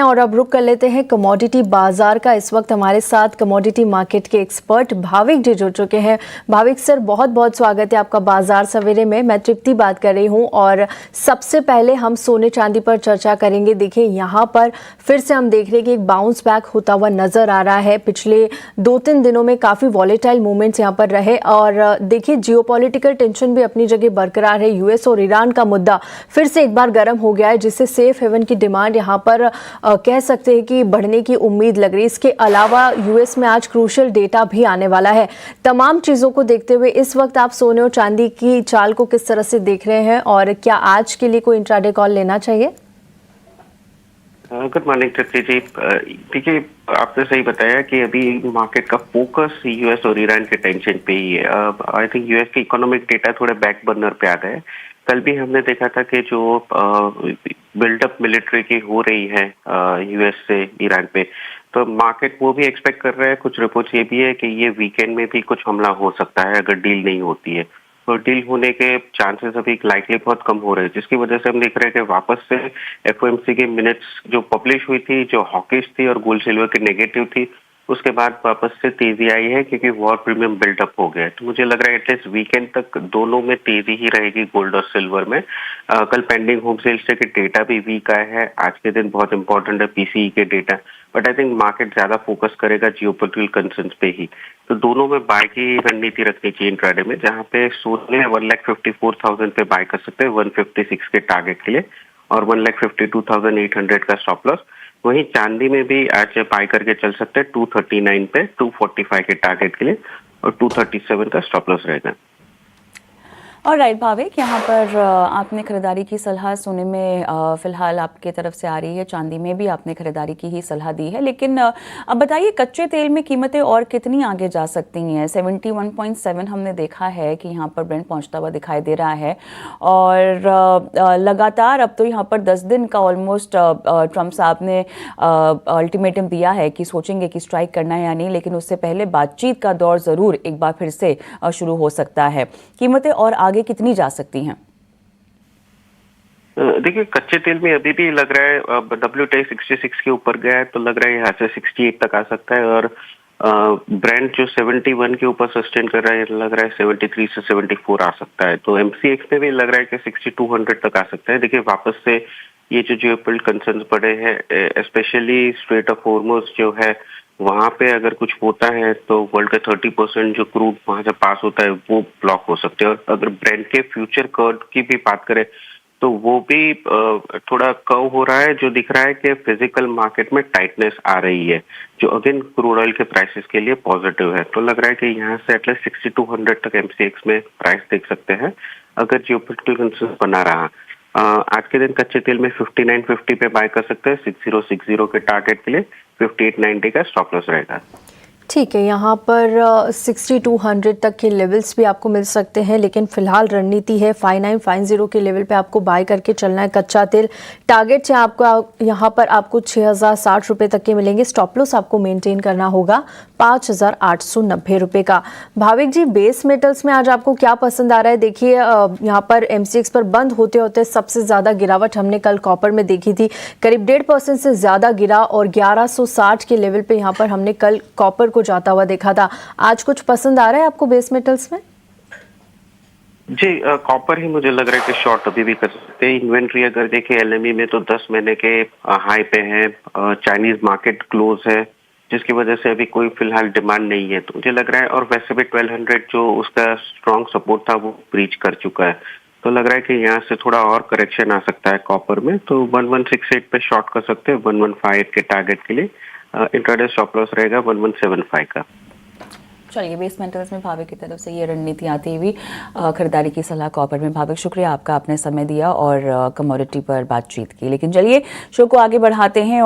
और अब रुक कर लेते हैं कमोडिटी बाजार का। इस वक्त हमारे साथ कमोडिटी मार्केट के एक्सपर्ट भाविक जी जुड़ चुके हैं। भाविक सर, बहुत बहुत स्वागत है आपका बाजार सवेरे में। मैं तृप्ति बात कर रही हूं और सबसे पहले हम सोने चांदी पर चर्चा करेंगे। देखिए, यहाँ पर फिर से हम देख रहे हैं कि एक बाउंस बैक होता हुआ नजर आ रहा है। पिछले 2-3 दिनों में काफी वॉलेटाइल मूवमेंट्स यहाँ पर रहे और देखिए जियोपॉलिटिकल टेंशन भी अपनी जगह बरकरार है। यूएस और ईरान का मुद्दा फिर से एक बार गर्म हो गया है, जिससे सेफ हेवन की डिमांड यहाँ पर कह सकते हैं कि बढ़ने की उम्मीद लग रही है। इसके अलावा यूएस में आज क्रूशियल डेटा भी आने वाला है। तमाम चीजों को देखते हुए इस वक्त आप सोने और चांदी की चाल को किस तरह से देख रहे हैं और क्या आज के लिए कोई इंट्राडे कॉल लेना चाहिए? गुड मॉर्निंग तृप्ति जी। देखिए, आपने सही बताया कि अभी मार्केट का फोकस यूएस और ईरान के टेंशन पे ही है। आई थिंक यूएस की इकोनॉमिक डेटा थोड़े बैक बर्नर पे आ गए। कल भी हमने देखा था कि जो बिल्डअप मिलिट्री की हो रही है यूएस से ईरान पे, तो मार्केट वो भी एक्सपेक्ट कर रहा है। कुछ रिपोर्ट्स ये भी है कि ये वीकेंड में भी कुछ हमला हो सकता है अगर डील नहीं होती है। तो डील होने के चांसेस अभी लाइकली बहुत कम हो रहे हैं, जिसकी वजह से हम देख रहे हैं कि वापस से एफओएमसी के मिनट्स जो पब्लिश हुई थी, जो हॉकिश थी और गोल्ड सिल्वर की नेगेटिव थी, उसके बाद वापस से तेजी आई है क्योंकि वॉर प्रीमियम बिल्डअप हो गया है। तो मुझे लग रहा है एटलीस्ट वीकेंड तक दोनों में तेजी ही रहेगी गोल्ड और सिल्वर में। कल पेंडिंग होम सेल्स के डेटा भी वीक आए हैं। आज के दिन बहुत इंपॉर्टेंट है पीसीई के data, but I think market ज्यादा फोकस करेगा जियोपॉलिटिकल कंसर्न्स पे ही। तो दोनों में बाय की रणनीति रखनी चाहिए इंट्राडे में, जहां पे सोने 1,54,000 पे बाय कर सकते हैं 156 के टारगेट के लिए और 1,52,800 का स्टॉप लॉस। वहीं चांदी में भी आज बाय करके चल सकते हैं 239 पे 245 के टारगेट के लिए और 237 का स्टॉप लॉस रहेगा। और राइट भाविक, यहाँ पर आपने खरीदारी की सलाह सोने में फिलहाल आपके तरफ से आ रही है, चांदी में भी आपने खरीदारी की ही सलाह दी है, लेकिन अब बताइए कच्चे तेल में कीमतें और कितनी आगे जा सकती हैं? 71.7 हमने देखा है कि यहाँ पर ब्रेंट पहुँचता हुआ दिखाई दे रहा है और लगातार अब तो यहाँ पर 10 दिन का ऑलमोस्ट ट्रम्प साहब ने अल्टीमेटम दिया है कि सोचेंगे कि स्ट्राइक करना है या नहीं, लेकिन उससे पहले बातचीत का दौर ज़रूर एक बार फिर से शुरू हो सकता है। कीमतें और आगे कितनी जा सकती हैं? देखिए, कच्चे तेल में अभी भी लग रहा है WTI 66 के ऊपर गया है, तो लग रहा है यहाँ से 68 तक आ सकता है और ब्रेंट जो 71 के ऊपर सस्टेन कर रहा है, लग रहा है 73 से 74 आ सकता है। तो MCX में भी लग रहा है कि 6200 तक आ सकता है। देखिए, वापस से ये जो जियोपॉलिटिकल कंसर्न्स बढ़े हैं, स्पेशली स्ट्रेट ऑफ हॉर्मुज़ जो है वहां पे अगर कुछ होता है तो वर्ल्ड का 30% जो क्रूड वहां से पास होता है वो ब्लॉक हो सकते हैं। और अगर ब्रेंट के फ्यूचर कर्व की भी बात करें तो वो भी थोड़ा कर्व हो रहा है, जो दिख रहा है कि फिजिकल मार्केट में टाइटनेस आ रही है, जो अगेन क्रूड ऑयल के प्राइसेस के लिए पॉजिटिव है। तो लग रहा है कि यहाँ से एटलीस्ट 6200 तक MCX में प्राइस देख सकते हैं अगर जियोपॉलिटिकल कंसर्न बना रहा। आज के दिन कच्चे तेल में 5950 पे बाय कर सकते हैं 6060 के टारगेट के लिए, 5890 का स्टॉप लॉस रहेगा। ठीक है, यहाँ पर 6200 तक के लेवल्स भी आपको मिल सकते हैं, लेकिन फिलहाल रणनीति है 5950 के लेवल पे आपको बाय करके चलना है कच्चा तेल। टारगेट से आपको यहाँ पर आपको 6060 रुपये तक के मिलेंगे। स्टॉप लॉस आपको मेंटेन करना होगा 5890 रुपये का। भाविक जी, बेस मेटल्स में आज आपको क्या पसंद आ रहा है? देखिए, यहाँ पर MCX पर बंद होते होते सबसे ज़्यादा गिरावट हमने कल कॉपर में देखी थी, करीब 1.5% से ज़्यादा गिरा और 1160 के लेवल पे यहाँ पर हमने कल कॉपर को जाता हुआ देखा था। आज कुछ पसंद आ रहा है आपको बेस मेटल्स में? जी, कॉपर ही मुझे लग रहा है कि शॉर्ट अभी भी कर सकते हैं। इन्वेंट्री अगर देखें LME में तो 10 महीने के हाई पे है, चाइनीज मार्केट क्लोज है, जिसकी वजह से अभी कोई फिलहाल डिमांड नहीं है। तो मुझे लग रहा है, और वैसे भी 1200 जो उसका स्ट्रॉन्ग सपोर्ट था वो ब्रीच कर चुका है, तो लग रहा है कि यहाँ से थोड़ा और करेक्शन आ सकता है कॉपर में। तो 1168 पे शॉर्ट कर सकते हैं 1158 के टारगेट के लिए। इंट्राडे स्टॉप लॉस रहेगा 1175 का। चलिए, बेस मेटल्स में भाविक की तरफ से ये रणनीति आती हुई खरीदारी की सलाह कॉपर में। भाविक, शुक्रिया आपका, आपने समय दिया और कमोडिटी पर बातचीत की। लेकिन चलिए शो को आगे बढ़ाते हैं।